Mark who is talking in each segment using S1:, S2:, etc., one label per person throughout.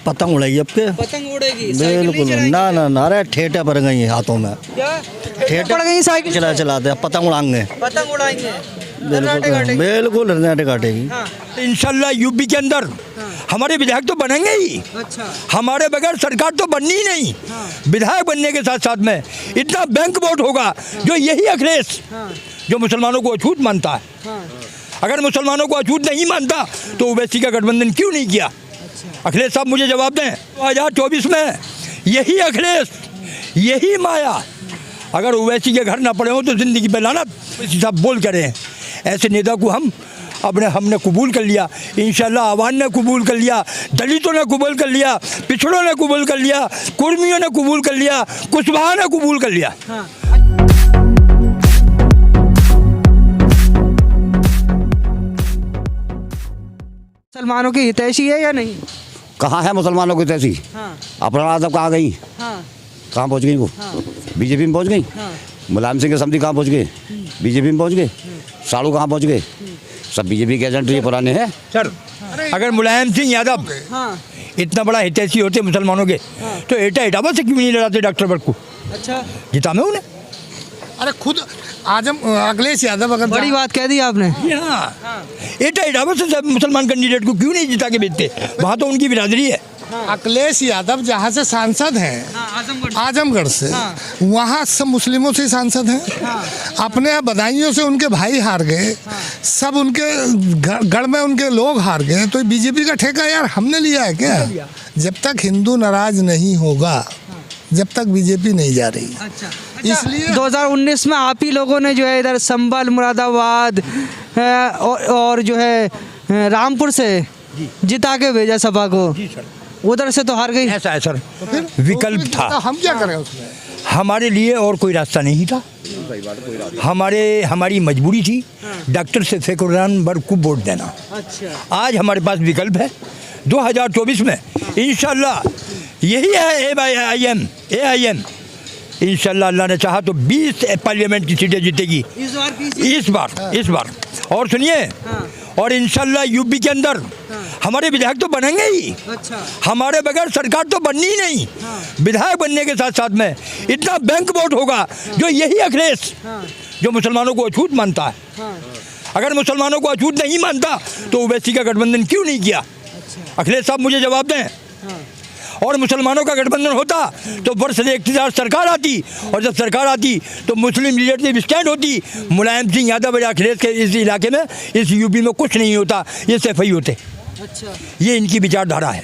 S1: पतंग उड़ाई अब के।
S2: पतंग उड़ेगी, साइकिल नहीं
S1: बिल्कुल
S2: चलाएंगे?
S1: ना ना ना, अरे ठेठे पड़ गई हैं हाथों में,
S2: क्या
S1: ठेठे
S2: पड़ गई साइकिल?
S1: चलाते हैं, पतंग उड़ाएंगे।
S2: पतंग उड़ाएंगे,
S1: बिल्कुल बिल्कुल हृदय काटेगी।
S2: हाँ।
S3: इंशाल्लाह यूपी के अंदर हमारे विधायक तो बनेंगे ही।
S2: अच्छा,
S3: हमारे बगैर सरकार तो बननी ही नहीं। विधायक बनने के साथ साथ में इतना बैंक वोट होगा जो यही अखिलेश जो मुसलमानों को अछूत मानता है, अगर मुसलमानों को अछूत नहीं मानता तो ओवैसी का गठबंधन क्यों नहीं किया? अखिलेश साहब मुझे जवाब दें। 2024 में यही अखिलेश, यही माया, अगर ओवैसी के घर ना पड़े हो तो जिंदगी पे लानत। ओवैसी साहब बोल कर रहे हैं, ऐसे नेता को हमने कबूल कर लिया। इंशाल्लाह आवाम ने कबूल कर लिया, दलितों ने कबूल कर लिया, पिछड़ों ने कबूल कर लिया, कुर्मियों ने कबूल कर लिया, कुशवाहा ने कबूल कर लिया।
S2: मुसलमानों की हितैषी है या नहीं?
S4: कहाँ है मुसलमानों की तैसी?
S2: हाँ,
S4: अपना आजम कहाँ गई?
S2: हाँ,
S4: कहाँ पहुँच गई वो? बीजेपी में पहुँच गई।
S2: हाँ।
S4: मुलायम सिंह के समधी कहाँ पहुँच गए? बीजेपी में पहुँच गए। साड़ू कहाँ पहुँच गए? सब बीजेपी के एजेंट ये पुराने हैं।
S3: सर, अगर मुलायम सिंह यादव
S2: हाँ,
S3: इतना बड़ा हितैषी होते मुसलमानों के तो एटा इटावा से क्यों नहीं लड़ाते डॉक्टर भट्ट को?
S2: अच्छा,
S3: जिता में उन्हें।
S5: अरे खुद आजम अखिलेश यादव अगर
S2: बड़ी बात कह दी आपने।
S3: हाँ, एटा इटावा से मुसलमान कैंडिडेट को क्यों नहीं जिता के भेजते? वहाँ तो उनकी बिरादरी है।
S5: अखिलेश यादव जहाँ से सांसद हैं आजमगढ़ से,
S2: हाँ।
S5: वहाँ सब मुस्लिमों से सांसद हैं। अपने यहाँ बदायूं से उनके भाई हार गए, सब उनके गढ़ में उनके लोग हार गए। तो बीजेपी का ठेका यार हमने लिया है क्या? जब तक हिंदू नाराज नहीं होगा जब तक बीजेपी नहीं जा रही।
S2: अच्छा,
S5: इसलिए
S2: 2019 में आप ही लोगों ने जो है इधर संभल, मुरादाबाद और जो है रामपुर से जिता के भेजा सपा को। उधर से तो हार गई।
S3: ऐसा है सर, विकल्प था।
S5: हम क्या करें उसमें?
S3: हमारे लिए और कोई रास्ता नहीं था। हमारी मजबूरी थी डॉक्टर सैफुर्रहमान वर्ग को वोट देना।
S2: अच्छा,
S3: आज हमारे पास विकल्प है। 2024 में इंशाल्लाह यही है AIM। इंशाल्लाह अल्लाह ने चाहा तो 20 पार्लियामेंट की सीटें जीतेगी इस बार। और सुनिए, और इंशाल्लाह यूपी के अंदर हमारे विधायक तो बनेंगे ही।
S2: अच्छा,
S3: हमारे बगैर सरकार तो बननी ही नहीं। विधायक बनने के साथ साथ में इतना बैंक वोट होगा जो यही अखिलेश जो मुसलमानों को अछूत मानता है, अगर मुसलमानों को अछूत नहीं मानता तो ओवैसी का गठबंधन क्यों नहीं किया? अखिलेश साहब मुझे जवाब दें। और मुसलमानों का गठबंधन होता तो वर्ष से इख्तियार सरकार आती, और जब सरकार आती तो मुस्लिम लीडरशिप स्टैंड होती। मुलायम सिंह यादव या अखिलेश के इस इलाके में, इस यूपी में कुछ नहीं होता, ये सैफई होते।
S2: अच्छा,
S3: ये इनकी विचारधारा है।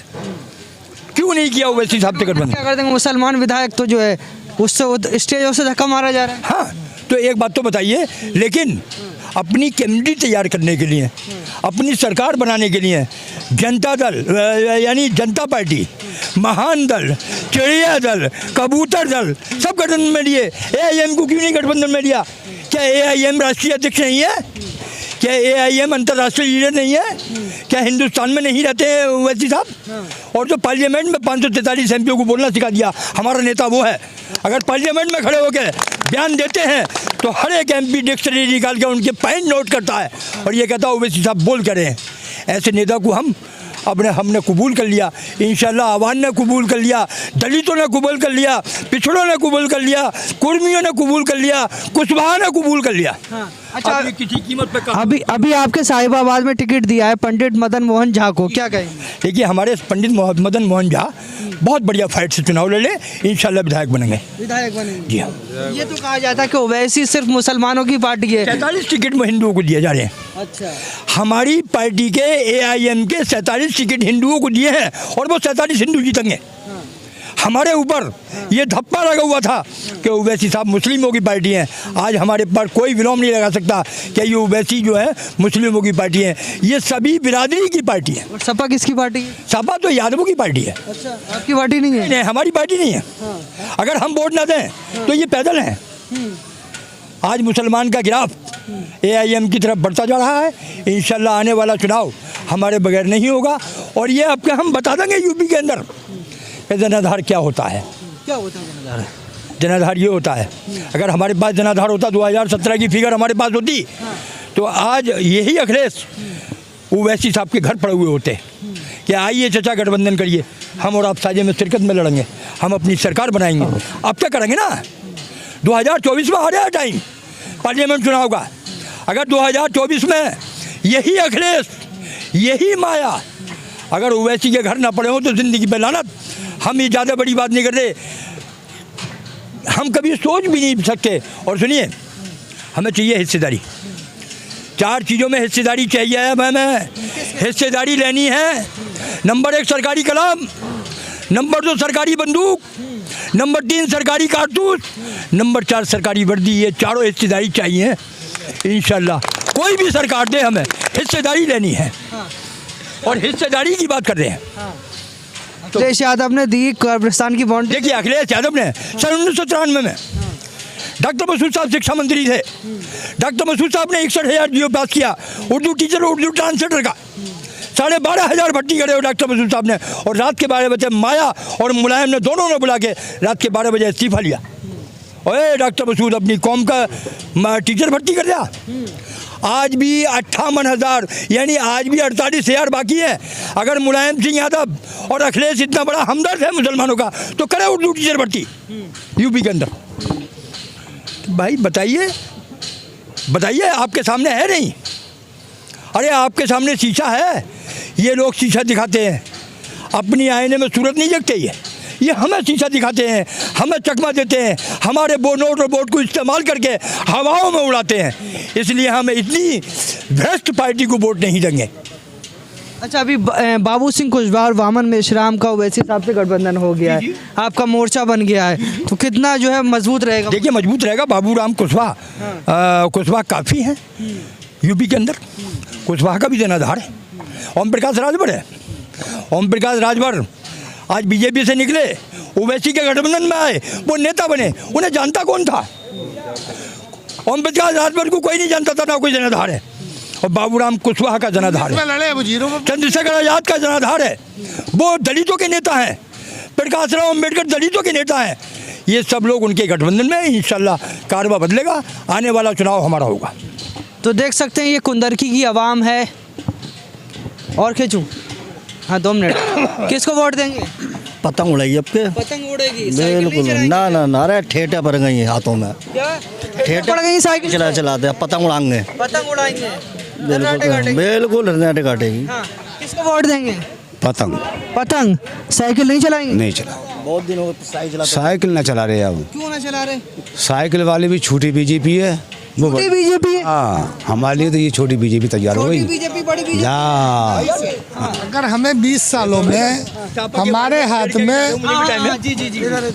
S3: क्यों नहीं किया ओवैसी साहब से गठबंधन?
S2: क्या कर देंगे मुसलमान विधायक तो जो है उससे स्टेजों से धक्का मारा जा रहा है।
S3: हाँ, तो एक बात तो बताइए, लेकिन अपनी कैबिनेट तैयार करने के लिए, अपनी सरकार बनाने के लिए जनता दल यानी जनता पार्टी, महान दल, चिड़िया दल, कबूतर दल सब गठबंधन में लिए। AIM को क्यों नहीं गठबंधन में लिया? क्या AIM राष्ट्रीय अध्यक्ष नहीं है? क्या AIM अंतर्राष्ट्रीय लीडर नहीं है? क्या हिंदुस्तान में नहीं रहते हैं ओवैसी साहब? और जो पार्लियामेंट में 543 MPओं को बोलना सिखा दिया, हमारा नेता वो है। अगर पार्लियामेंट में खड़े होकर बयान देते हैं तो हर एक MP डिक्शनरी निकाल के उनके पॉइंट नोट करता है और ये कहता है ओवैसी साहब बोल कर रहे हैं। ऐसे नेता को हमने कबूल कर लिया। इंशाल्लाह आवाम ने कबूल कर लिया, दलितों ने कबूल कर लिया, पिछड़ों ने कबूल कर लिया, कुर्मियों ने कबूल कर लिया, कुशवाहा ने कबूल कर लिया।
S2: अच्छा,
S3: किसी कीमत पे
S2: अभी आपके साहिबाबाद में टिकट दिया है पंडित मदन मोहन झा को, क्या कहेंगे?
S3: देखिए, हमारे पंडित मदन मोहन झा बहुत बढ़िया फाइट से चुनाव लड़े, इंशाल्लाह विधायक बनेंगे।
S2: विधायक बनेंगे
S3: जी हाँ।
S2: ये तो कहा जाता है कि ओवैसी सिर्फ मुसलमानों की पार्टी है।
S3: 47 टिकट में हिंदुओं को दिए जा रहे हैं।
S2: अच्छा,
S3: हमारी पार्टी के AIM के 47 टिकट हिंदुओं को दिए हैं और वो 47 हिंदू जीतेंगे। हमारे ऊपर ये धप्पा लगा हुआ था कि ओवैसी साहब मुस्लिमों की पार्टी है। आज हमारे पर कोई विलोम नहीं लगा सकता कि ये ओवैसी जो है मुस्लिमों की पार्टी है। ये सभी बिरादरी की पार्टी है।
S2: और सपा किसकी पार्टी है?
S3: सपा तो यादवों की पार्टी है।
S2: अच्छा, आपकी पार्टी नहीं है?
S3: नहीं, हमारी पार्टी नहीं है। अगर हम वोट ना दें तो ये पैदल हैं। आज मुसलमान का गिराफ AIM की तरफ बढ़ता जा रहा है। इंशाल्लाह आने वाला चुनाव हमारे बगैर नहीं होगा और ये आपके हम बता देंगे यूपी के अंदर जनाधार क्या होता है।
S2: क्या होता है जनाधार?
S3: जनाधार ये होता है, अगर हमारे पास जनाधार होता 2017 की फिगर हमारे पास होती तो आज यही अखिलेश ओवैसी साहब के घर पड़े हुए होते। कि आइए चचा गठबंधन करिए, हम और आप साझे में शिरकत में लड़ेंगे, हम अपनी सरकार बनाएंगे। अब क्या करेंगे ना, 2024 में आ रहा है टाइम पार्लियामेंट चुनाव का। अगर 2024 में यही अखिलेश, यही माया अगर ओवैसी के घर ना पड़े हो तो ज़िंदगी पे लानत। हम ये ज़्यादा बड़ी बात नहीं करते, हम कभी सोच भी नहीं सकते। और सुनिए, हमें चाहिए हिस्सेदारी, 4 चीज़ों में हिस्सेदारी चाहिए है हमें। हिस्सेदारी लेनी है, नंबर 1 सरकारी कलम, नंबर 2 सरकारी बंदूक, नंबर 3 सरकारी कारतूस, नंबर 4 सरकारी वर्दी। ये चारों हिस्सेदारी चाहिए इंशाल्लाह। कोई भी सरकार दे, हमें हिस्सेदारी लेनी है और हिस्सेदारी की बात कर रहे हैं।
S2: अखिलेश यादव ने दी कब्रिस्तान की बाउंड्री।
S3: देखिए, अखिलेश यादव ने सन 1993 में डॉक्टर मसूद साहब शिक्षा मंत्री थे। डॉक्टर मसूद साहब ने 61,000 जीओ पास किया उर्दू टीचर, उर्दू ट्रांसलेटर का। 12,500 भर्ती करे डॉक्टर मसूद साहब ने। और रात के 12 बजे माया और मुलायम ने दोनों ने बुला के रात के 12 बजे इस्तीफा लिया। ओए डॉक्टर मसूद अपनी कौम का टीचर भर्ती कर दिया। आज भी 58,000 यानी आज भी 48,000 बाकी है। अगर मुलायम सिंह यादव और अखिलेश इतना बड़ा हमदर्द है मुसलमानों का तो करे उर्दू टीचर भर्ती यूपी के अंदर। भाई बताइए, बताइए, आपके सामने है नहीं? अरे आपके सामने शीशा है, ये लोग शीशा दिखाते हैं, अपनी आईने में सूरत नहीं देखते। ये हमें शीशा दिखाते हैं, हमें चकमा देते हैं, हमारे नोट और वोट को इस्तेमाल करके हवाओं में उड़ाते हैं। इसलिए हम इतनी भ्रष्ट पार्टी को वोट नहीं देंगे।
S2: अच्छा, अभी बाबू सिंह कुशवाहा और वामन मेश्राम का ओवैसी साहब से गठबंधन हो गया है, आपका मोर्चा बन गया है, तो कितना जो है मजबूत रहेगा?
S3: देखिए, मजबूत रहेगा। बाबू राम कुशवाहा काफ़ी हैं यूपी के अंदर। कुशवाहा का भी जनाधार है। ओम प्रकाश राजभर है। ओम प्रकाश राजभर आज बीजेपी से निकले, ओवैसी के गठबंधन में आए, वो नेता बने। उन्हें जानता कौन था? ओम प्रकाश राजभर को कोई नहीं जानता था, ना कोई जनाधार है। और बाबूराम कुशवाहा का जनाधार है, चंद्रशेखर आजाद का जनाधार है, वो दलितों के नेता हैं। प्रकाश राव अम्बेडकर दलितों के नेता हैं। ये सब लोग उनके गठबंधन में। इंशाल्लाह कारवा बदलेगा, आने वाला चुनाव हमारा होगा।
S2: तो देख सकते हैं ये कुंदरकी की आवाम है। और खींचूं? हाँ, 2 मिनट। किसको वोट देंगे?
S1: पतंग उड़ाई आपके।
S2: पतंग उड़ेगी,
S1: बिल्कुल ना अरे ठेठा पर गई हाथों में,
S2: पड़ गई साइकिल
S1: चलाते पतंग उड़ाएंगे।
S2: पतंग उड़ाएंगे,
S1: बिल्कुल रनाटे काटेगी।
S2: हाँ, किसको वोट देंगे?
S4: पतंग।
S2: पतंग। साइकिल नहीं चलाएंगे?
S4: नहीं चला,
S1: बहुत दिन हो गए
S4: साइकिल ना चला रहे अब।
S2: क्यों ना चला रहे?
S4: साइकिल वाले भी छोटी बीजेपी है, वो
S2: छोटी बीजेपी है।
S4: हाँ, हमारे लिए तो ये छोटी बीजेपी तैयार हो गई।
S2: बीजेपी बड़ी बीजेपी।
S5: अगर हमें 20 सालों में हमारे हाथ में
S2: जी इधर।